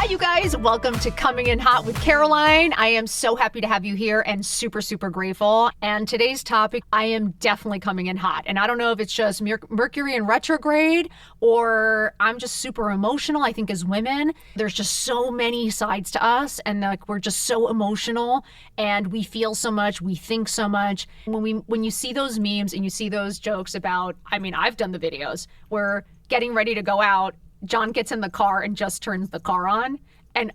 you guys. Welcome to Coming in Hot with Caroline. I am so happy to have you here and super, super grateful. And today's topic, I am definitely coming in hot. And I don't know if it's just Mercury in retrograde or I'm just super emotional. I think as women, there's just so many sides to us and like we're just so emotional and we feel so much, we think so much. When you see those memes and you see those jokes about, I mean, I've done the videos where getting ready to go out, John gets in the car and just turns the car on. And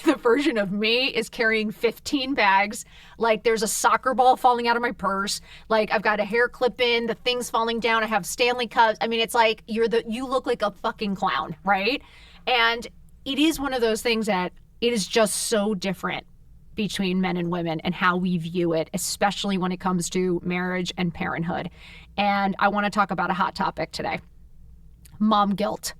the version of me is carrying 15 bags. Like there's a soccer ball falling out of my purse. Like I've got a hair clip in, the thing's falling down. I have Stanley cups. I mean, it's like you look like a fucking clown, right? And it is one of those things that it is just so different between men and women and how we view it, especially when it comes to marriage and parenthood. And I want to talk about a hot topic today. Mom guilt.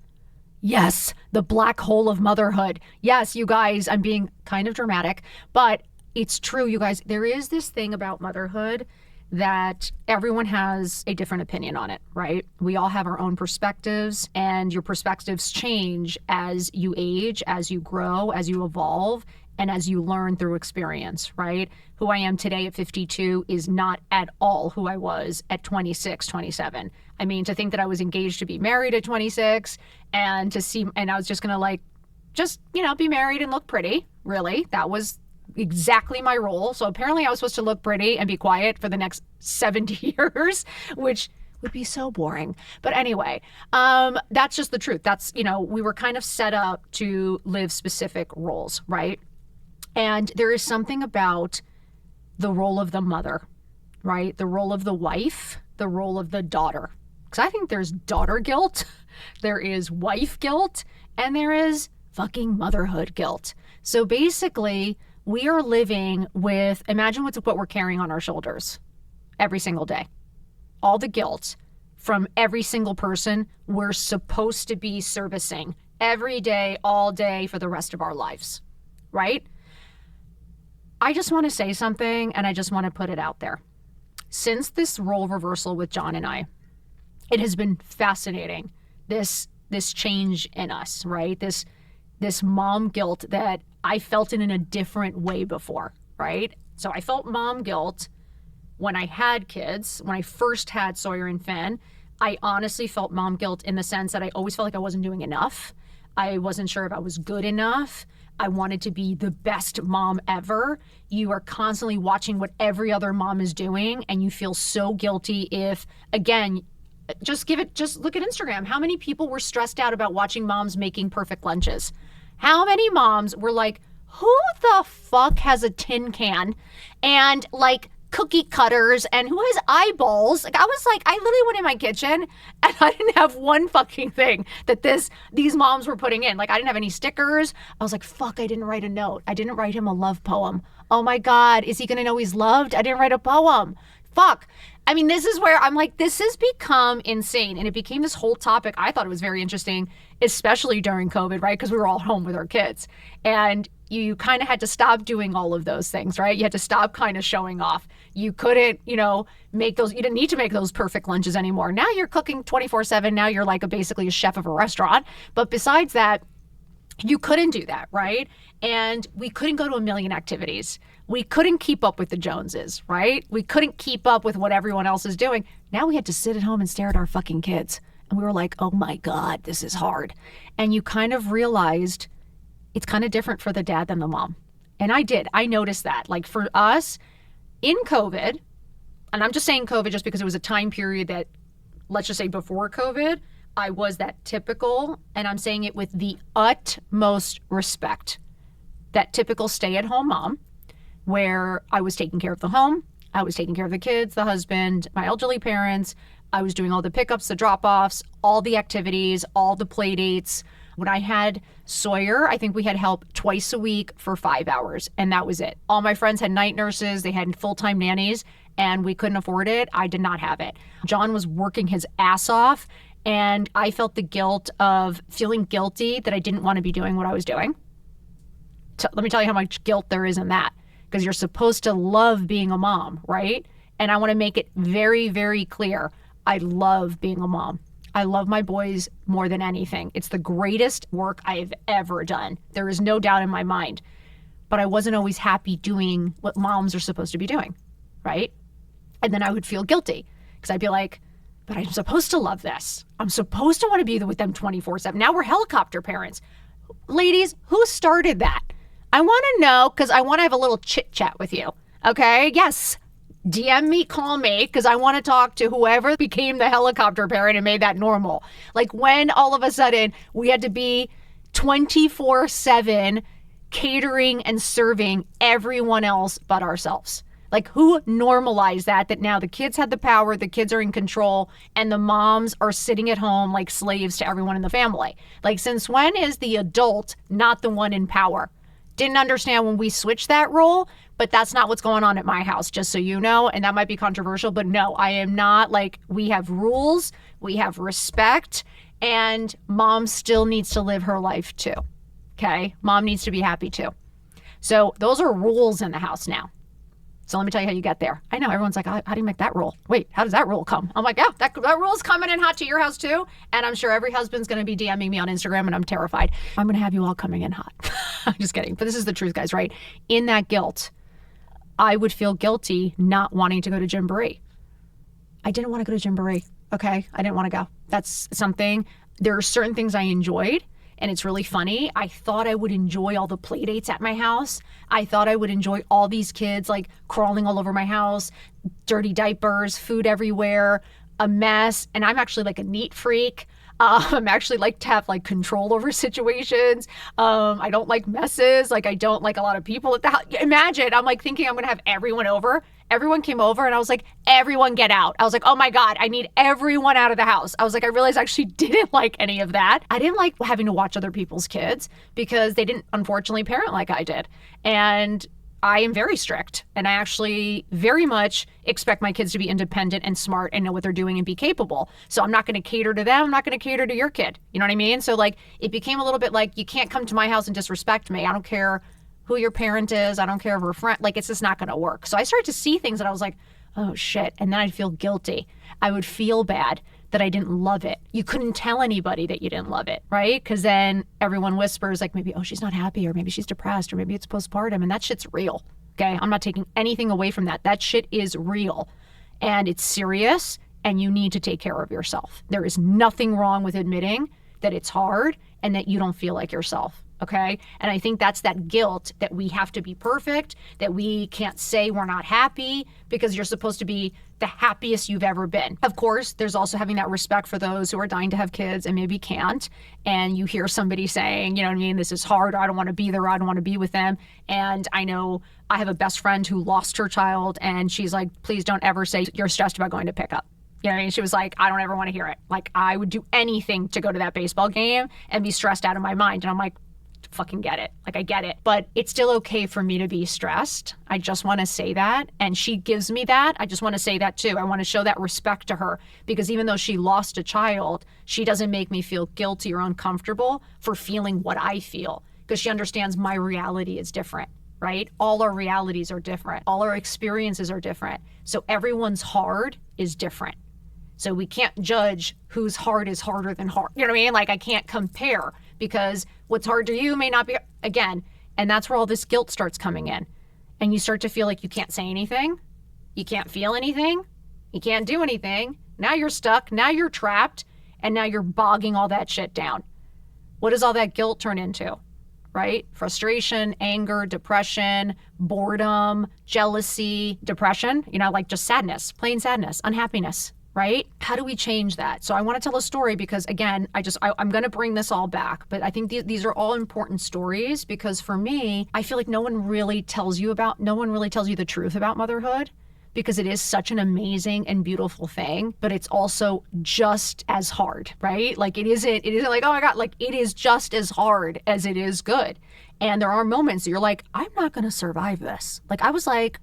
Yes, the black hole of motherhood. Yes, you guys, I'm being kind of dramatic, but it's true, you guys. There is this thing about motherhood that everyone has a different opinion on it, right? We all have our own perspectives, and your perspectives change as you age, as you grow, as you evolve, and as you learn through experience, right? Who I am today at 52 is not at all who I was at 26, 27. I mean, to think that I was engaged to be married at 26 and I was just gonna be married and look pretty, really. That was exactly my role. So apparently I was supposed to look pretty and be quiet for the next 70 years, which would be so boring. But anyway, that's just the truth. We were kind of set up to live specific roles, right? And there is something about the role of the mother, right? The role of the wife, the role of the daughter. Because I think there's daughter guilt, there is wife guilt, and there is fucking motherhood guilt. So basically, we are living with, imagine what we're carrying on our shoulders every single day. All the guilt from every single person we're supposed to be servicing every day, all day for the rest of our lives, right? I just want to say something and I just want to put it out there. Since this role reversal with John and I, it has been fascinating, this change in us, right? This mom guilt that I felt in a different way before, right? So I felt mom guilt when I had kids, when I first had Sawyer and Finn. I honestly felt mom guilt in the sense that I always felt like I wasn't doing enough. I wasn't sure if I was good enough. I wanted to be the best mom ever. You are constantly watching what every other mom is doing and you feel so guilty if, again, just look at Instagram. How many people were stressed out about watching moms making perfect lunches? How many moms were like, who the fuck has a tin can and like cookie cutters and who has eyeballs? Like I literally went in my kitchen and I didn't have one fucking thing that these moms were putting in. Like I didn't have any stickers. I was like, fuck, I didn't write a note. I didn't write him a love poem. Oh my God, is he gonna know he's loved? I didn't write a poem. Fuck. I mean, this is where I'm like, this has become insane. And it became this whole topic. I thought it was very interesting, especially during COVID, right? Because we were all home with our kids. And you kind of had to stop doing all of those things, right? You had to stop kind of showing off. You couldn't, you didn't need to make those perfect lunches anymore. Now you're cooking 24/7. Now you're like basically a chef of a restaurant. But besides that, you couldn't do that, right? And we couldn't go to a million activities. We couldn't keep up with the Joneses, right? We couldn't keep up with what everyone else is doing. Now we had to sit at home and stare at our fucking kids. And we were like, oh my God, this is hard. And you kind of realized it's kind of different for the dad than the mom. And I noticed that. Like for us in COVID, and I'm just saying COVID just because it was a time period that, let's just say before COVID, I was that typical, and I'm saying it with the utmost respect, that typical stay-at-home mom where I was taking care of the home, I was taking care of the kids, the husband, my elderly parents, I was doing all the pickups, the drop-offs, all the activities, all the play dates. When I had Sawyer, I think we had help twice a week for 5 hours, and that was it. All my friends had night nurses, they had full-time nannies, and we couldn't afford it. I did not have it. John was working his ass off, and I felt the guilt of feeling guilty that I didn't want to be doing what I was doing. Let me tell you how much guilt there is in that, because you're supposed to love being a mom, right? And I want to make it very, very clear. I love being a mom. I love my boys more than anything. It's the greatest work I've ever done. There is no doubt in my mind. But I wasn't always happy doing what moms are supposed to be doing, right? And then I would feel guilty because I'd be like, but I'm supposed to love this. I'm supposed to want to be with them 24/7. Now we're helicopter parents. Ladies, who started that? I want to know because I want to have a little chit chat with you. Okay? Yes. DM me, call me, because I want to talk to whoever became the helicopter parent and made that normal. Like when all of a sudden we had to be 24/7 catering and serving everyone else but ourselves. Like who normalized that now the kids had the power, the kids are in control, and the moms are sitting at home like slaves to everyone in the family. Like since when is the adult not the one in power? Didn't understand when we switched that role, but that's not what's going on at my house, just so you know. And that might be controversial, but no, I am not. Like we have rules, we have respect, and mom still needs to live her life too. Okay? Mom needs to be happy too. So those are rules in the house now. So let me tell you how you get there. I know everyone's like, how do you make that rule? Wait, how does that rule come? I'm like, yeah, that rule's coming in hot to your house too. And I'm sure every husband's going to be DMing me on Instagram and I'm terrified. I'm going to have you all coming in hot. I'm just kidding. But this is the truth, guys, right? In that guilt, I would feel guilty not wanting to go to Gymboree. I didn't want to go to Gymboree. Okay. I didn't want to go. That's something. There are certain things I enjoyed. And it's really funny. I thought I would enjoy all the play dates at my house. I thought I would enjoy all these kids like crawling all over my house, dirty diapers, food everywhere, a mess. And I'm actually like a neat freak. I'm actually like to have like control over situations. I don't like messes. Like I don't like a lot of people at the house. Imagine, I'm like thinking I'm going to have everyone over. Everyone came over and I was like, everyone get out. I was like, oh my God, I need everyone out of the house. I was like, I realized I actually didn't like any of that. I didn't like having to watch other people's kids because they didn't unfortunately parent like I did. And I am very strict and I actually very much expect my kids to be independent and smart and know what they're doing and be capable. So I'm not going to cater to them. I'm not going to cater to your kid. You know what I mean? So like it became a little bit like you can't come to my house and disrespect me. I don't care who your parent is. I don't care if we're friends. Like it's just not going to work. So I started to see things that I was like, oh shit. And then I'd feel guilty. I would feel bad that I didn't love it. You couldn't tell anybody that you didn't love it, right? Because then everyone whispers like maybe, oh, she's not happy or maybe she's depressed or maybe it's postpartum and that shit's real, okay? I'm not taking anything away from that. That shit is real and it's serious and you need to take care of yourself. There is nothing wrong with admitting that it's hard and that you don't feel like yourself. Okay. And I think that's that guilt that we have to be perfect, that we can't say we're not happy because you're supposed to be the happiest you've ever been. Of course, there's also having that respect for those who are dying to have kids and maybe can't. And you hear somebody saying, you know what I mean, this is hard, or I don't want to be there, or I don't want to be with them. And I know I have a best friend who lost her child and she's like, please don't ever say you're stressed about going to pick up. You know what I mean? She was like, I don't ever want to hear it. Like I would do anything to go to that baseball game and be stressed out of my mind. And I'm like, fucking get it. Like I get it, but it's still okay for me to be stressed. I just want to say that. And she gives me that. I just want to say that too. I want to show that respect to her because even though she lost a child, she doesn't make me feel guilty or uncomfortable for feeling what I feel because she understands my reality is different, right? All our realities are different. All our experiences are different. So everyone's hard is different. So we can't judge whose heart is harder than hard. You know what I mean? Like I can't compare because what's hard to you may not be, again, and that's where all this guilt starts coming in. And you start to feel like you can't say anything. You can't feel anything. You can't do anything. Now you're stuck. Now you're trapped. And now you're bogging all that shit down. What does all that guilt turn into? Right? Frustration, anger, depression, boredom, jealousy, depression, you know, like just sadness, plain sadness, unhappiness. Right? How do we change that? So I want to tell a story because again, I'm going to bring this all back, but I think these are all important stories because for me, I feel like no one really tells you the truth about motherhood because it is such an amazing and beautiful thing, but it's also just as hard, right? Like it isn't like, oh my God, like it is just as hard as it is good. And there are moments that you're like, I'm not going to survive this. Like I was like,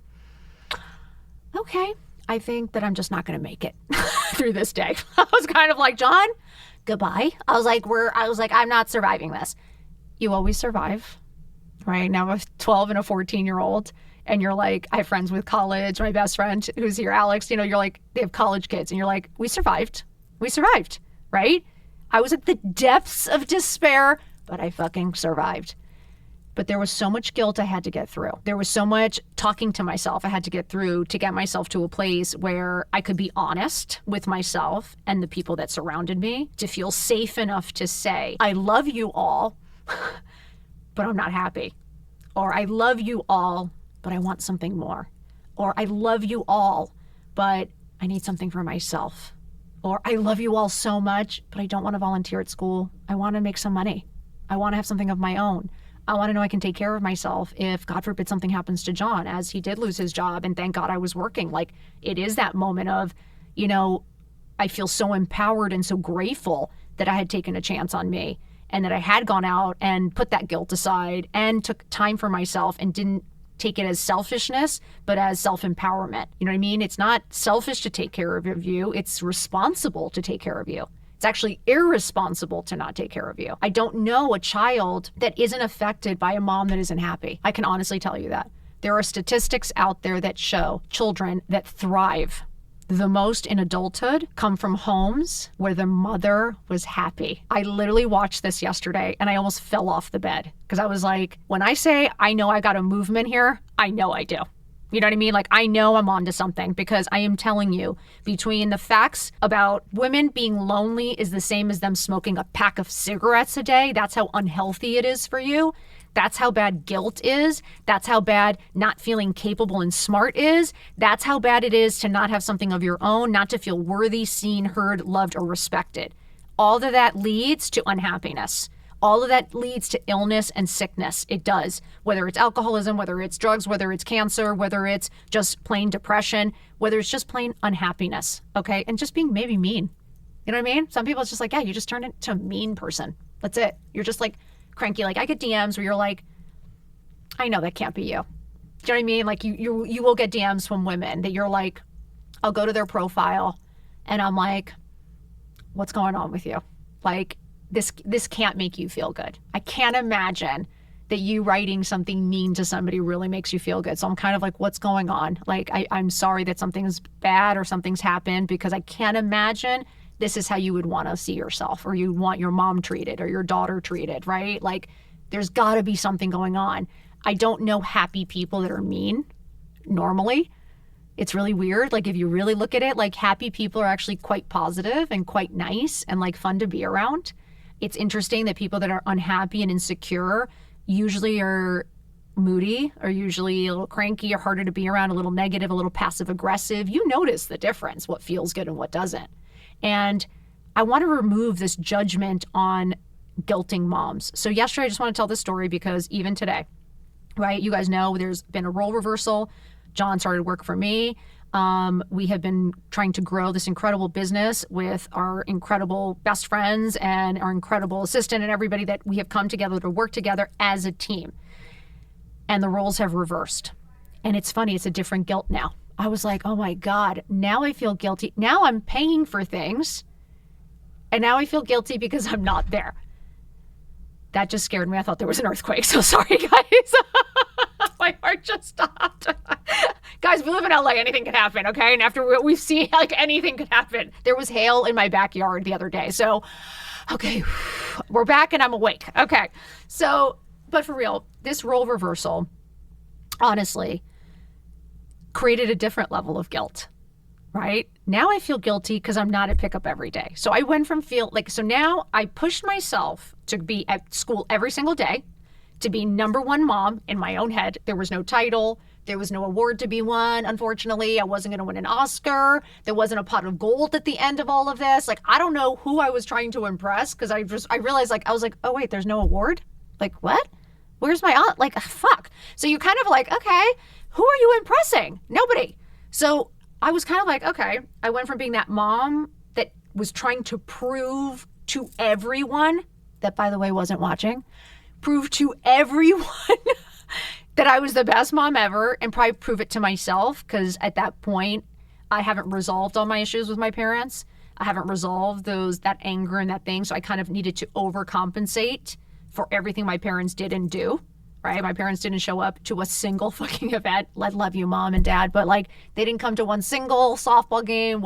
okay, I think that I'm just not going to make it through this day. I was kind of like, John, goodbye. I was like, I'm not surviving this. You always survive, right? Now I have a 12 and a 14-year-old and you're like, I have friends with college. My best friend who's here, Alex, you know, you're like, they have college kids and you're like, we survived. right? I was at the depths of despair, but I fucking survived. But there was so much guilt I had to get through. There was so much talking to myself I had to get through to get myself to a place where I could be honest with myself and the people that surrounded me, to feel safe enough to say, I love you all, but I'm not happy. Or I love you all, but I want something more. Or I love you all, but I need something for myself. Or I love you all so much, but I don't want to volunteer at school. I want to make some money. I want to have something of my own. I want to know I can take care of myself if, God forbid, something happens to John, as he did lose his job, and thank God I was working. Like, it is that moment of, you know, I feel so empowered and so grateful that I had taken a chance on me and that I had gone out and put that guilt aside and took time for myself and didn't take it as selfishness, but as self-empowerment. You know what I mean? It's not selfish to take care of you. It's responsible to take care of you. It's actually irresponsible to not take care of you. I don't know a child that isn't affected by a mom that isn't happy. I can honestly tell you that. There are statistics out there that show children that thrive the most in adulthood come from homes where the mother was happy. I literally watched this yesterday and I almost fell off the bed because I was like, when I say I know I got a movement here, I know I do. You know what I mean? Like, I know I'm onto something because I am telling you, between the facts about women being lonely is the same as them smoking a pack of cigarettes a day. That's how unhealthy it is for you. That's how bad guilt is. That's how bad not feeling capable and smart is. That's how bad it is to not have something of your own, not to feel worthy, seen, heard, loved, or respected. All of that leads to unhappiness. All of that leads to illness and sickness. It does. Whether it's alcoholism, whether it's drugs, whether it's cancer, whether it's just plain depression, whether it's just plain unhappiness, okay? And just being maybe mean. You know what I mean? Some people, it's just like, yeah, you just turn into a mean person. That's it. You're just like cranky. Like, I get DMs where you're like, I know that can't be you. Do you know what I mean? Like, you will get DMs from women that you're like, I'll go to their profile and I'm like, what's going on with you? Like, this can't make you feel good. I can't imagine that you writing something mean to somebody really makes you feel good. So I'm kind of like, what's going on? Like, I'm sorry that something's bad or something's happened, because I can't imagine this is how you would want to see yourself, or you want your mom treated or your daughter treated, right? Like, there's got to be something going on. I don't know happy people that are mean normally. It's really weird. Like, if you really look at it, like, happy people are actually quite positive and quite nice and like fun to be around. It's interesting that people that are unhappy and insecure usually are moody, or usually a little cranky, or harder to be around, a little negative, a little passive aggressive. You notice the difference, what feels good and what doesn't. And I want to remove this judgment on guilting moms. So yesterday, I just want to tell this story because even today, right? You guys know there's been a role reversal. John started work for me. We have been trying to grow this incredible business with our incredible best friends and our incredible assistant and everybody that we have come together to work together as a team. And the roles have reversed. And it's funny, it's a different guilt now. I was like, oh my God, now I feel guilty. Now I'm paying for things. And now I feel guilty because I'm not there. That just scared me. I thought there was an earthquake. So sorry, guys. My heart just stopped. Guys, we live in LA. Anything could happen, okay? And after what we've seen, like, anything could happen. There was hail in my backyard the other day. So, okay, we're back and I'm awake. Okay. So, but for real, this role reversal, honestly, created a different level of guilt, right? Now I feel guilty because I'm not at pickup every day. So I went from so now I pushed myself to be at school every single day, to be number one mom in my own head. There was no title. There was no award to be won. Unfortunately, I wasn't going to win an Oscar. There wasn't a pot of gold at the end of all of this. Like, I don't know who I was trying to impress, because I realized, like, I was like, oh wait, there's no award? Like, what? Where's my aunt? Like, fuck. So you kind of like, okay, who are you impressing? Nobody. So I was kind of like, okay, I went from being that mom that was trying to prove to everyone, that by the way wasn't watching, prove to everyone that I was the best mom ever, and probably prove it to myself, because at that point, I haven't resolved all my issues with my parents. I haven't resolved that anger and that thing. So I kind of needed to overcompensate for everything my parents did and do. right? My parents didn't show up to a single fucking event. I love you, mom and dad, but like they didn't come to one single softball game,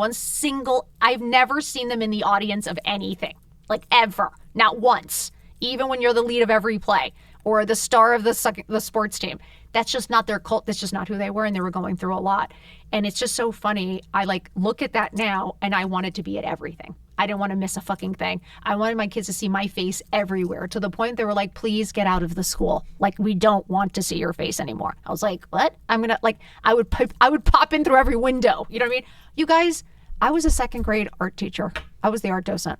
I've never seen them in the audience of anything, like ever, not once, even when you're the lead of every play or the star of the sports team. That's just not their cult. That's just not who they were. And they were going through a lot. And it's just so funny. I like look at that now and I wanted to be at everything. I didn't want to miss a fucking thing. I wanted my kids to see my face everywhere, to the point they were like, please get out of the school. Like, we don't want to see your face anymore. I was like, what? I'm going to like, I would pop in through every window. You know what I mean? You guys, I was a second grade art teacher. I was the art docent.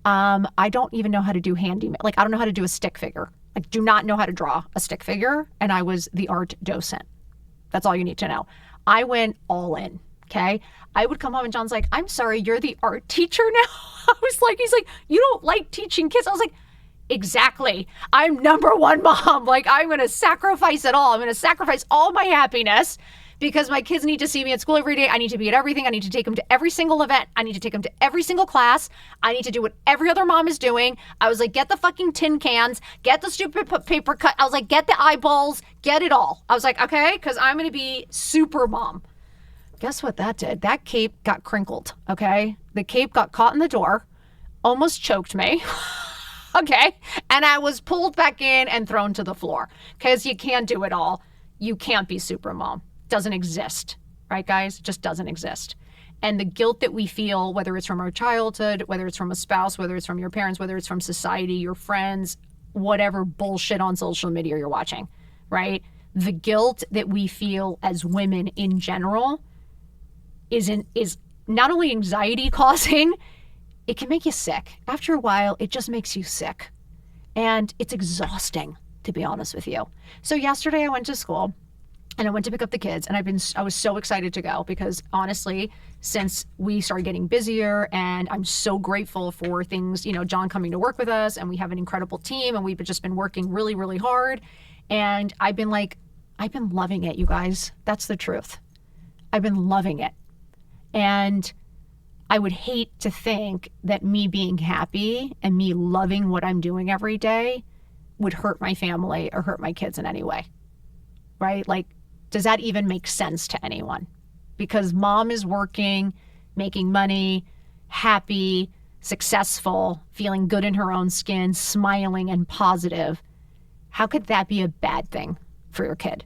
I don't even know how to do handyman. Like, I don't know how to do a stick figure. I do not know how to draw a stick figure. And I was the art docent. That's all you need to know. I went all in. Okay. I would come home and John's like, I'm sorry, you're the art teacher now. I was like, he's like, you don't like teaching kids. I was like, exactly. I'm number one mom. Like, I'm going to sacrifice it all. I'm going to sacrifice all my happiness because my kids need to see me at school every day. I need to be at everything. I need to take them to every single event. I need to take them to every single class. I need to do what every other mom is doing. I was like, get the fucking tin cans, get the stupid paper cut. I was like, get the eyeballs, get it all. I was like, okay, because I'm going to be super mom. Guess what that did? That cape got crinkled, okay? The cape got caught in the door, almost choked me, okay? And I was pulled back in and thrown to the floor because you can't do it all. You can't be super mom. Doesn't exist, right, guys? Just doesn't exist. And the guilt that we feel, whether it's from our childhood, whether it's from a spouse, whether it's from your parents, whether it's from society, your friends, whatever bullshit on social media you're watching, right? The guilt that we feel as women in general is not only anxiety causing, it can make you sick. After a while, it just makes you sick. And it's exhausting, to be honest with you. So yesterday I went to school and I went to pick up the kids, and I was so excited to go because honestly, since we started getting busier, and I'm so grateful for things, you know, John coming to work with us, and we have an incredible team, and we've just been working really, really hard. And I've been loving it, you guys. That's the truth. I've been loving it. And I would hate to think that me being happy and me loving what I'm doing every day would hurt my family or hurt my kids in any way, right? Like, does that even make sense to anyone? Because mom is working, making money, happy, successful, feeling good in her own skin, smiling and positive. How could that be a bad thing for your kid?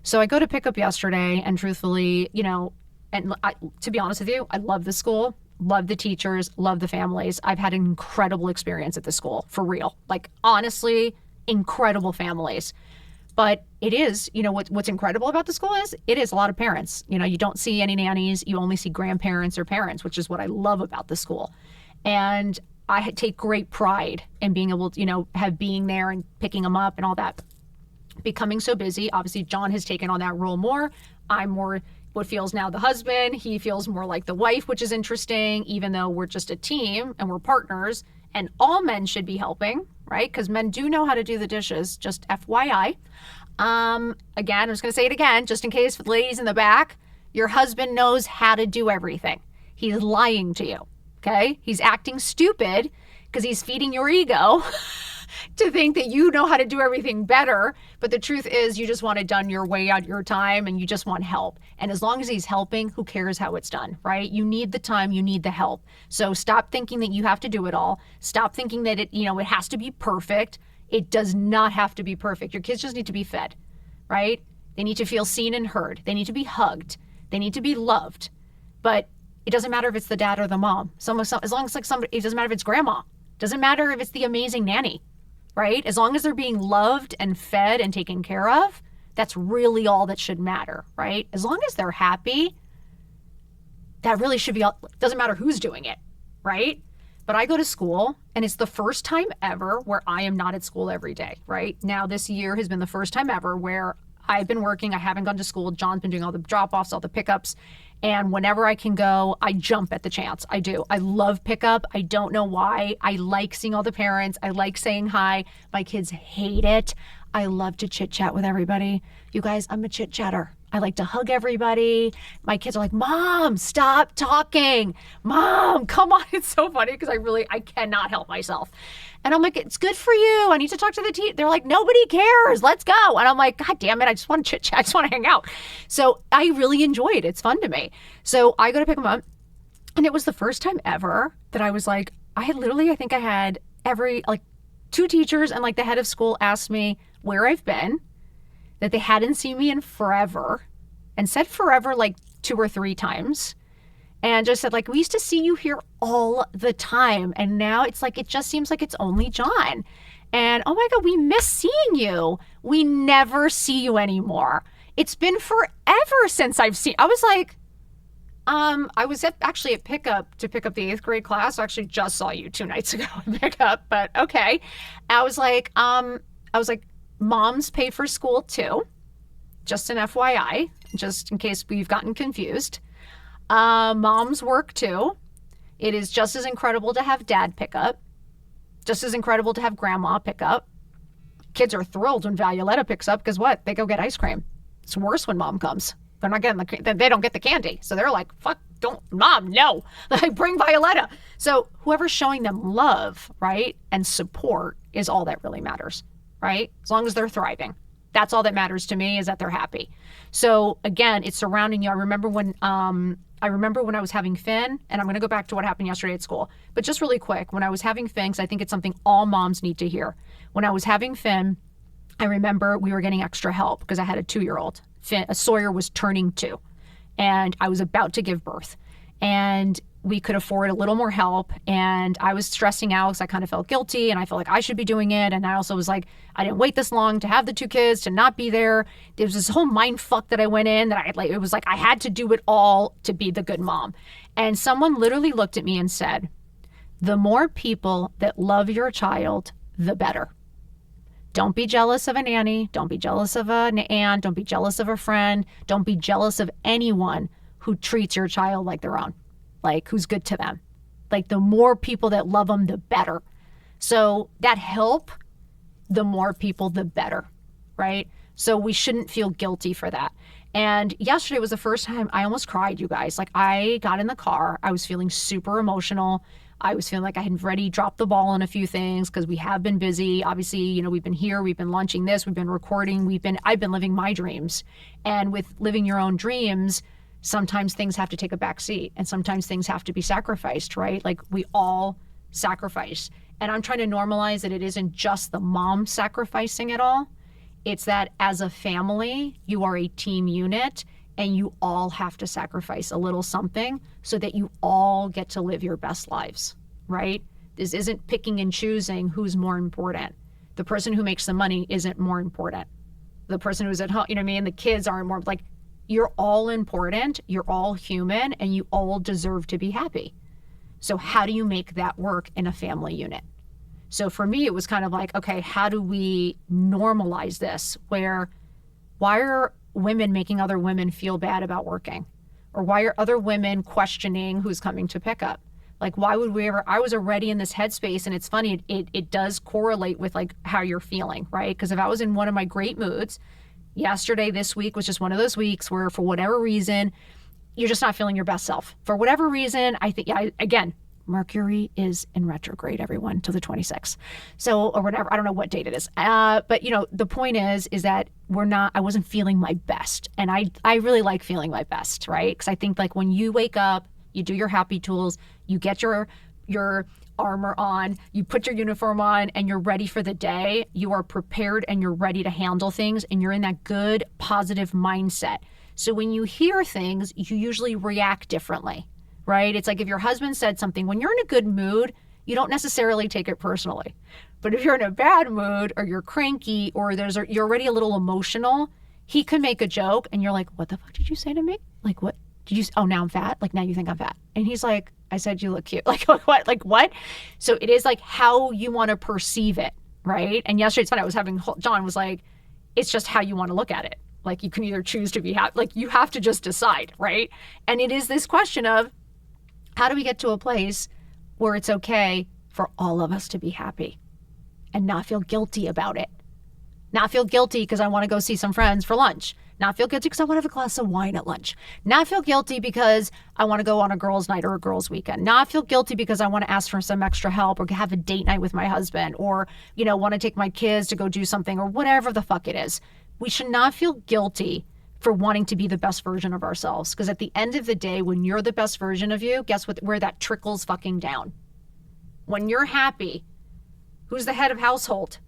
So I go to pick up yesterday, and truthfully, you know, and to be honest with you, I love the school, love the teachers, love the families. I've had an incredible experience at the school, for real. Like, honestly, incredible families. But it is, you know, what's incredible about the school is it is a lot of parents. You know, you don't see any nannies. You only see grandparents or parents, which is what I love about the school. And I take great pride in being able to, you know, being there and picking them up and all that. Becoming so busy. Obviously, John has taken on that role more. I'm more what feels now the husband. He feels more like the wife, which is interesting, even though we're just a team and we're partners, and all men should be helping, right? Because men do know how to do the dishes, just FYI. Again, I'm just going to say it again, just in case for the ladies in the back, your husband knows how to do everything. He's lying to you, okay? He's acting stupid because he's feeding your ego to think that you know how to do everything better. But the truth is you just want it done your way, out your time, and you just want help. And as long as he's helping, who cares how it's done, right? You need the time, you need the help. So stop thinking that you have to do it all. Stop thinking that it has to be perfect. It does not have to be perfect. Your kids just need to be fed, right? They need to feel seen and heard. They need to be hugged. They need to be loved. But it doesn't matter if it's the dad or the mom. As long as like somebody, it doesn't matter if it's grandma. It doesn't matter if it's the amazing nanny, right? As long as they're being loved and fed and taken care of, that's really all that should matter, right? As long as they're happy, that really should be all. Doesn't matter who's doing it, right? But I go to school, and it's the first time ever where I am not at school every day, right? Now, this year has been the first time ever where I've been working. I haven't gone to school. John's been doing all the drop-offs, all the pickups. And whenever I can go, I jump at the chance. I do. I love pickup. I don't know why. I like seeing all the parents. I like saying hi. My kids hate it. I love to chit-chat with everybody. You guys, I'm a chit-chatter. I like to hug everybody. My kids are like, Mom, stop talking. Mom, come on. It's so funny because I cannot help myself. And I'm like, it's good for you. I need to talk to the teacher. They're like, nobody cares. Let's go. And I'm like, God damn it. I just want to chit chat. I just want to hang out. So I really enjoy it. It's fun to me. So I go to pick them up. And it was the first time ever that I was like, I think I had two teachers and like the head of school asked me where I've been, that they hadn't seen me in forever, and said forever like 2 or 3 times, and just said like, we used to see you here all the time, and now it's like, it just seems like it's only John. And oh my God, we miss seeing you. We never see you anymore. It's been forever since I've seen. I was like, I was actually at pickup to pick up the 8th grade class. I actually just saw you 2 nights ago at pickup, but okay. I was like, moms pay for school too. Just an FYI, just in case we've gotten confused. Moms work too. It is just as incredible to have dad pick up. Just as incredible to have grandma pick up. Kids are thrilled when Violetta picks up because what? They go get ice cream. It's worse when mom comes. They're not getting they don't get the candy. So they're like, fuck, don't, Mom, no. Like, bring Violetta. So whoever's showing them love, right, and support is all that really matters, right? As long as they're thriving. That's all that matters to me, is that they're happy. So again, it's surrounding you. I remember when I was having Finn, and I'm going to go back to what happened yesterday at school, but just really quick, when I was having Finn, because I think it's something all moms need to hear. When I was having Finn, I remember we were getting extra help because I had a 2-year-old. Sawyer was turning 2, and I was about to give birth, and we could afford a little more help. And I was stressing out because I kind of felt guilty, and I felt like I should be doing it. And I also was like, I didn't wait this long to have the 2 kids, to not be there. There was this whole mind fuck that I went in that it was like I had to do it all to be the good mom. And someone literally looked at me and said, the more people that love your child, the better. Don't be jealous of a nanny. Don't be jealous of an aunt. Don't be jealous of a friend. Don't be jealous of anyone who treats your child like their own, like who's good to them. Like, the more people that love them, the better. So that help, the more people, the better, right? So we shouldn't feel guilty for that. And yesterday was the first time I almost cried, you guys. Like, I got in the car. I was feeling super emotional. I was feeling like I had already dropped the ball on a few things because we have been busy. Obviously, we've been here, we've been launching this, we've been recording, I've been living my dreams. And with living your own dreams, sometimes things have to take a back seat, and sometimes things have to be sacrificed, right? Like, we all sacrifice. And I'm trying to normalize that it isn't just the mom sacrificing it all. It's that as a family, you are a team unit, and you all have to sacrifice a little something so that you all get to live your best lives, right? This isn't picking and choosing who's more important. The person who makes the money isn't more important. The person who's at home, the kids aren't more, like, you're all important, you're all human, and you all deserve to be happy. So how do you make that work in a family unit? So for me, it was kind of like, okay, how do we normalize this? Why are women making other women feel bad about working? Or why are other women questioning who's coming to pick up? Like, why would we ever? I was already in this headspace, and it's funny, it does correlate with like how you're feeling, right? Because if I was in one of my great moods, yesterday, this week was just one of those weeks where for whatever reason, you're just not feeling your best self. For whatever reason, I think, again, Mercury is in retrograde, everyone, till the 26th. So, or whatever, I don't know what date it is. But the point is that I wasn't feeling my best. And I really like feeling my best, right? Because I think, like, when you wake up, you do your happy tools, you get your armor on, you put your uniform on, and you're ready for the day. You are prepared and you're ready to handle things, and you're in that good, positive mindset. So when you hear things, you usually react differently, right? It's like if your husband said something, when you're in a good mood, you don't necessarily take it personally. But if you're in a bad mood, or you're cranky, or you're already a little emotional, he can make a joke and you're like, what the fuck did you say to me? Like, what did you, oh, now I'm fat? Like, now you think I'm fat. And he's like, I said you look cute. Like, what? Like, what? So it is like how you want to perceive it, right? And yesterday, it's funny, John was like, it's just how you want to look at it. Like, you can either choose to be happy, like, you have to just decide, right? And it is this question of, how do we get to a place where it's okay for all of us to be happy and not feel guilty about it? Not feel guilty because I want to go see some friends for lunch. Not feel guilty because I want to have a glass of wine at lunch. Not feel guilty because I want to go on a girls' night or a girls' weekend. Not feel guilty because I want to ask for some extra help or have a date night with my husband or, want to take my kids to go do something or whatever the fuck it is. We should not feel guilty for wanting to be the best version of ourselves. Because at the end of the day, when you're the best version of you, guess what? Where that trickles fucking down. When you're happy, who's the head of household?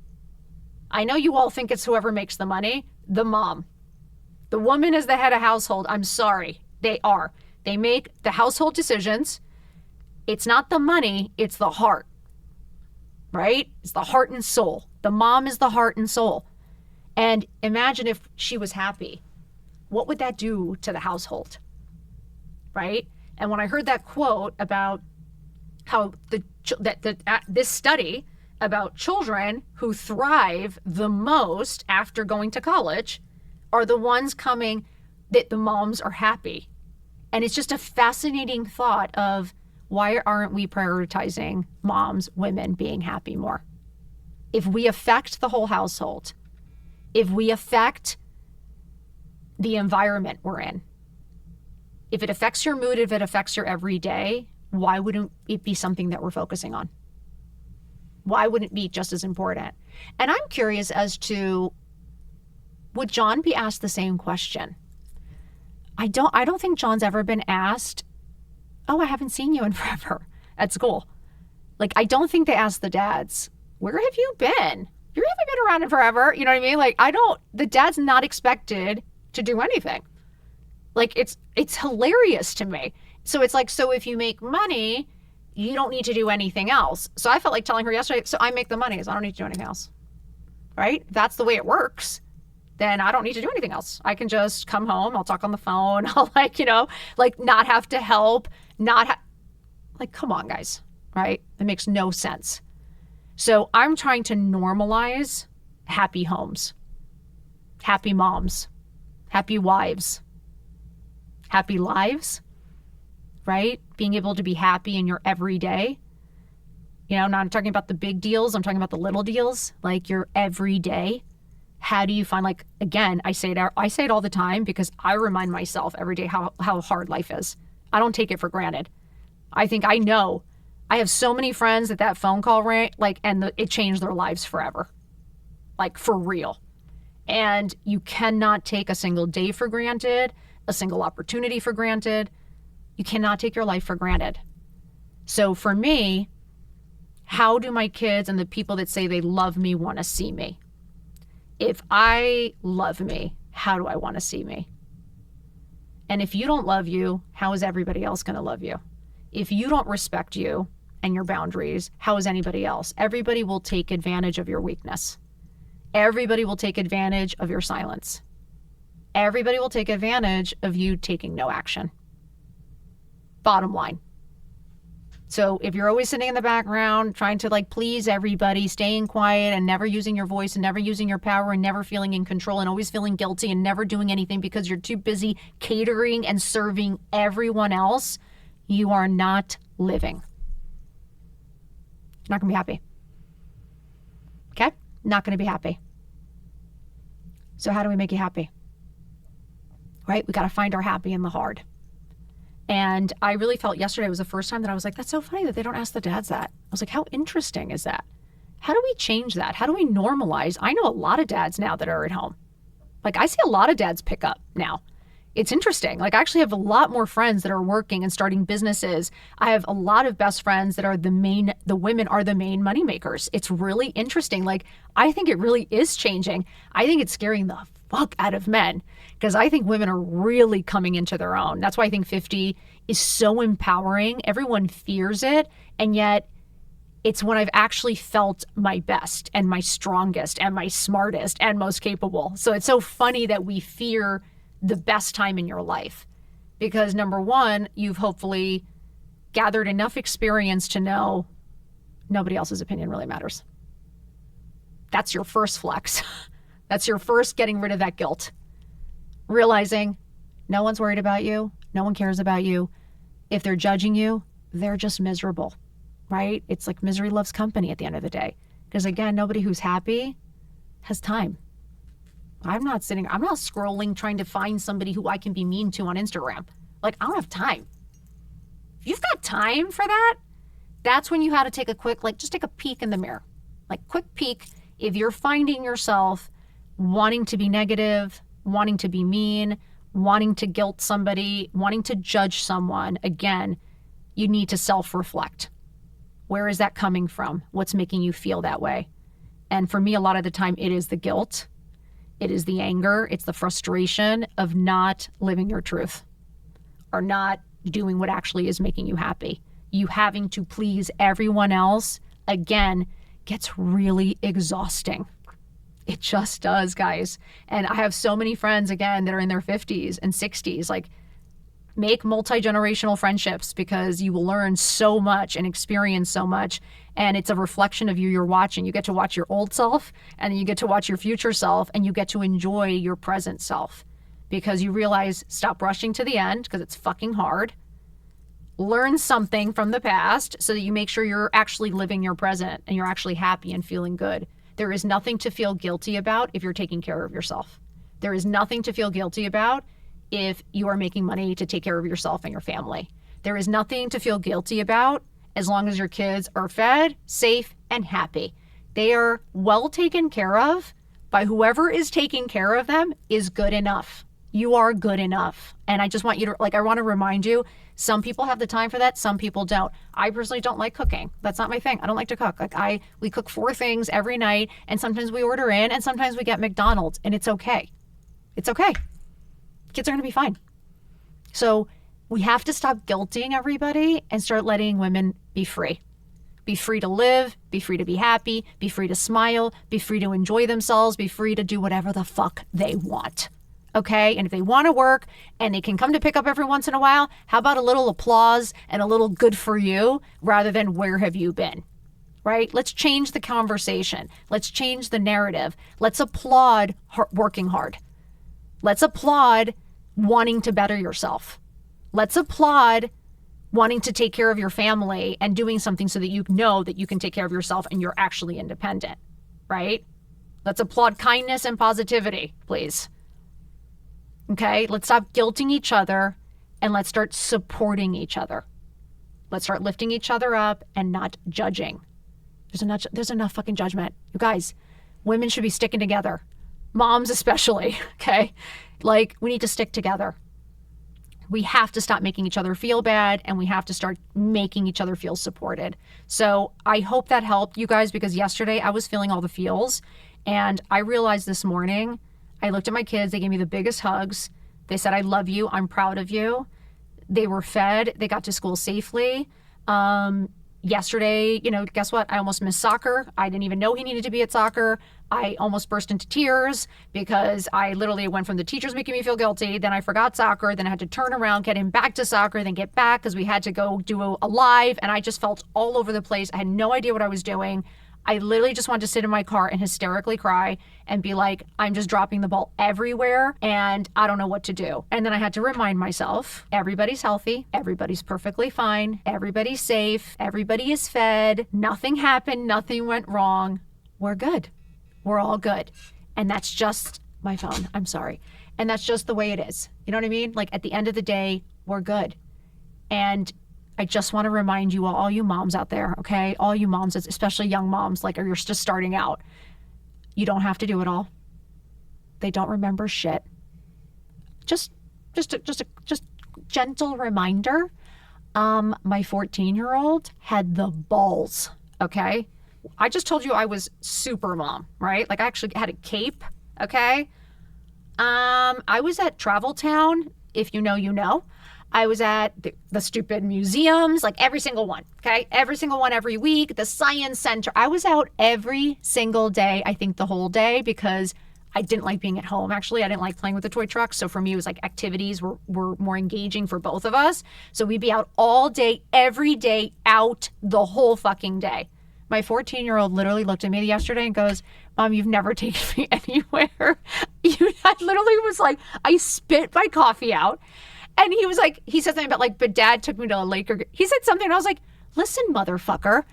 I know you all think it's whoever makes the money, the mom. The woman is the head of household. I'm sorry. They are. They make the household decisions. It's not the money, it's the heart. Right? It's the heart and soul. The mom is the heart and soul. And imagine if she was happy. What would that do to the household? Right? And when I heard that quote about how this study about children who thrive the most after going to college are the ones coming that the moms are happy. And it's just a fascinating thought of why aren't we prioritizing moms, women being happy more? If we affect the whole household, if we affect the environment we're in, if it affects your mood, if it affects your everyday, why wouldn't it be something that we're focusing on? Why wouldn't it be just as important? And I'm curious as to, would John be asked the same question? I don't think John's ever been asked, oh, I haven't seen you in forever at school. Like, I don't think they ask the dads, where have you been? You haven't been around in forever. You know what I mean? Like, the dad's not expected to do anything. Like, it's hilarious to me. So it's like, so if you make money, you don't need to do anything else. So I felt like telling her yesterday, so I make the money, so I don't need to do anything else. Right? That's the way it works. Then I don't need to do anything else. I can just come home. I'll talk on the phone. I'll not have to help. Come on, guys. Right? It makes no sense. So I'm trying to normalize happy homes, happy moms, happy wives, happy lives. Right? Being able to be happy in your everyday. I'm not talking about the big deals. I'm talking about the little deals, like your everyday. How do you find, again, I say it all the time because I remind myself every day how hard life is. I don't take it for granted. I know. I have so many friends that phone call rang, it changed their lives forever. For real. And you cannot take a single day for granted, a single opportunity for granted. You cannot take your life for granted. So for me, how do my kids and the people that say they love me want to see me? If I love me, how do I want to see me? And if you don't love you, how is everybody else going to love you? If you don't respect you and your boundaries, how is anybody else? Everybody will take advantage of your weakness. Everybody will take advantage of your silence. Everybody will take advantage of you taking no action. Bottom line. So if you're always sitting in the background trying to please everybody, staying quiet and never using your voice and never using your power and never feeling in control and always feeling guilty and never doing anything because you're too busy catering and serving everyone else, you are not living. You're not going to be happy. Okay? Not going to be happy. So how do we make you happy? Right? We got to find our happy in the hard. And I really felt yesterday was the first time that I was like, that's so funny that they don't ask the dads that. I was like, how interesting is that? How do we change that? How do we normalize? I know a lot of dads now that are at home. I see a lot of dads pick up now. It's interesting. I actually have a lot more friends that are working and starting businesses. I have a lot of best friends that are the women are the main money makers. It's really interesting. I think it really is changing. I think it's scaring the fuck out of men because I think women are really coming into their own. That's why I think 50 is so empowering. Everyone fears it. And yet it's when I've actually felt my best and my strongest and my smartest and most capable. So it's so funny that we fear the best time in your life because number one, you've hopefully gathered enough experience to know nobody else's opinion really matters. That's your first flex. That's your first getting rid of that guilt. Realizing no one's worried about you. No one cares about you. If they're judging you, they're just miserable, right? It's like misery loves company at the end of the day. Because again, nobody who's happy has time. I'm not scrolling trying to find somebody who I can be mean to on Instagram. Like, I don't have time. If you've got time for that, that's when you have to take a quick, just take a peek in the mirror. Like, quick peek. If you're finding yourself wanting to be negative, wanting to be mean, wanting to guilt somebody, wanting to judge someone, again, you need to self-reflect. Where is that coming from? What's making you feel that way? And for me, a lot of the time, it is the guilt. It is the anger. It's the frustration of not living your truth or not doing what actually is making you happy. You having to please everyone else, again, gets really exhausting. It just does, guys. And I have so many friends, again, that are in their 50s and 60s. Like, make multi-generational friendships because you will learn so much and experience so much. And it's a reflection of you you're watching. You get to watch your old self, and then you get to watch your future self, and you get to enjoy your present self because you realize, stop rushing to the end because it's fucking hard. Learn something from the past so that you make sure you're actually living your present and you're actually happy and feeling good. There is nothing to feel guilty about if you're taking care of yourself. There is nothing to feel guilty about if you are making money to take care of yourself and your family. There is nothing to feel guilty about as long as your kids are fed, safe, and happy. They are well taken care of by whoever is taking care of them is good enough. You are good enough. And I just want you to, I want to remind you, some people have the time for that. Some people don't. I personally don't like cooking. That's not my thing. I don't like to cook. We cook 4 things every night, and sometimes we order in, and sometimes we get McDonald's, and it's okay. It's okay. Kids are going to be fine. So we have to stop guilting everybody and start letting women be free. Be free to live, be free to be happy, be free to smile, be free to enjoy themselves, be free to do whatever the fuck they want. Okay? And if they want to work and they can come to pick up every once in a while, how about a little applause and a little good for you rather than where have you been? Right? Let's change the conversation. Let's change the narrative. Let's applaud working hard. Let's applaud wanting to better yourself. Let's applaud wanting to take care of your family and doing something so that you know that you can take care of yourself and you're actually independent, right? Let's applaud kindness and positivity, please. Okay, let's stop guilting each other and let's start supporting each other. Let's start lifting each other up and not judging. There's enough fucking judgment. You guys, women should be sticking together. Moms especially, okay? We need to stick together. We have to stop making each other feel bad, and we have to start making each other feel supported. So I hope that helped you guys, because yesterday I was feeling all the feels, and I realized this morning, I looked at my kids, they gave me the biggest hugs. They said, I love you, I'm proud of you. They were fed, they got to school safely. Yesterday, guess what? I almost missed soccer. I didn't even know he needed to be at soccer. I almost burst into tears because I literally went from the teachers making me feel guilty. Then I forgot soccer. Then I had to turn around, get him back to soccer, then get back because we had to go do a live. And I just felt all over the place. I had no idea what I was doing. I literally just wanted to sit in my car and hysterically cry and be like, I'm just dropping the ball everywhere and I don't know what to do. And then I had to remind myself, everybody's healthy, everybody's perfectly fine, everybody's safe, everybody is fed, nothing happened, nothing went wrong. We're good. We're all good. And that's just my phone. I'm sorry. And that's just the way it is. You know what I mean? At the end of the day, we're good. And I just want to remind you all you moms out there, okay? All you moms, especially young moms, or you're just starting out. You don't have to do it all. They don't remember shit. Just gentle reminder. My 14-year-old had the balls, okay? I just told you I was Supermom, right? I actually had a cape, okay? I was at Travel Town. If you know, you know. I was at the stupid museums, every single one, okay? Every single one every week, the science center. I was out every single day, I think the whole day, because I didn't like being at home, actually. I didn't like playing with the toy trucks. So for me, it was activities were more engaging for both of us. So we'd be out all day, every day, out the whole fucking day. My 14-year-old literally looked at me yesterday and goes, Mom, you've never taken me anywhere. I literally was I spit my coffee out. And he said something about but Dad took me to a Laker. He said something and I was like, listen, motherfucker,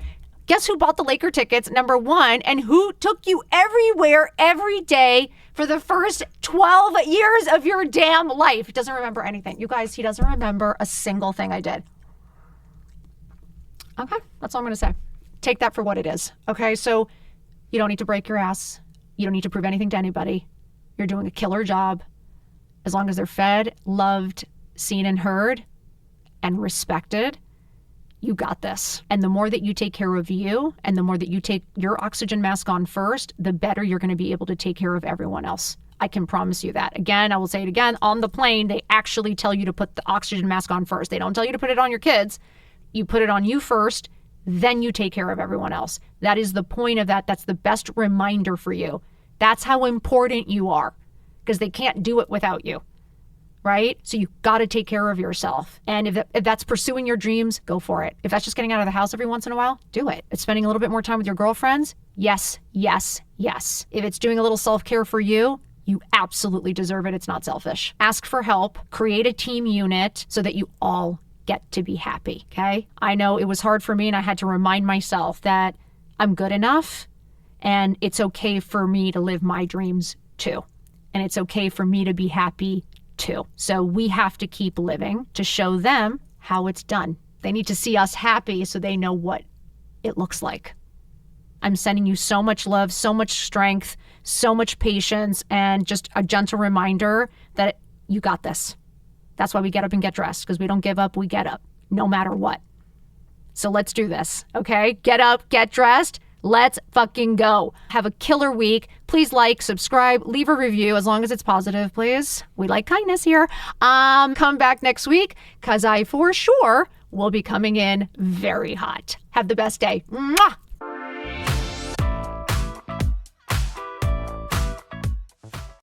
guess who bought the Laker tickets, number one, and who took you everywhere every day for the first 12 years of your damn life. He doesn't remember anything. You guys, he doesn't remember a single thing I did. Okay, that's all I'm going to say. Take that for what it is. Okay, so you don't need to break your ass. You don't need to prove anything to anybody. You're doing a killer job. As long as they're fed, loved, seen and heard, and respected, you got this. And the more that you take care of you and the more that you take your oxygen mask on first, the better you're going to be able to take care of everyone else. I can promise you that. Again, I will say it again, on the plane, they actually tell you to put the oxygen mask on first. They don't tell you to put it on your kids. You put it on you first, then you take care of everyone else. That is the point of that. That's the best reminder for you. That's how important you are, because they can't do it without you. Right? So you got to take care of yourself. And if that's pursuing your dreams, go for it. If that's just getting out of the house every once in a while, do it. It's spending a little bit more time with your girlfriends. Yes, yes, yes. If it's doing a little self-care for you, you absolutely deserve it. It's not selfish. Ask for help. Create a team unit so that you all get to be happy. Okay? I know it was hard for me and I had to remind myself that I'm good enough and it's okay for me to live my dreams too. And it's okay for me to be happy too. So we have to keep living to show them how it's done. They need to see us happy so they know what it looks like. I'm sending you so much love, so much strength, so much patience, and just a gentle reminder that you got this. That's why we get up and get dressed, because we don't give up, we get up, no matter what. So let's do this, okay? Get up, get dressed. Let's fucking go. Have a killer week. Please like, subscribe, leave a review as long as it's positive, please. We like kindness here. Come back next week because I for sure will be coming in very hot. Have the best day. Mwah!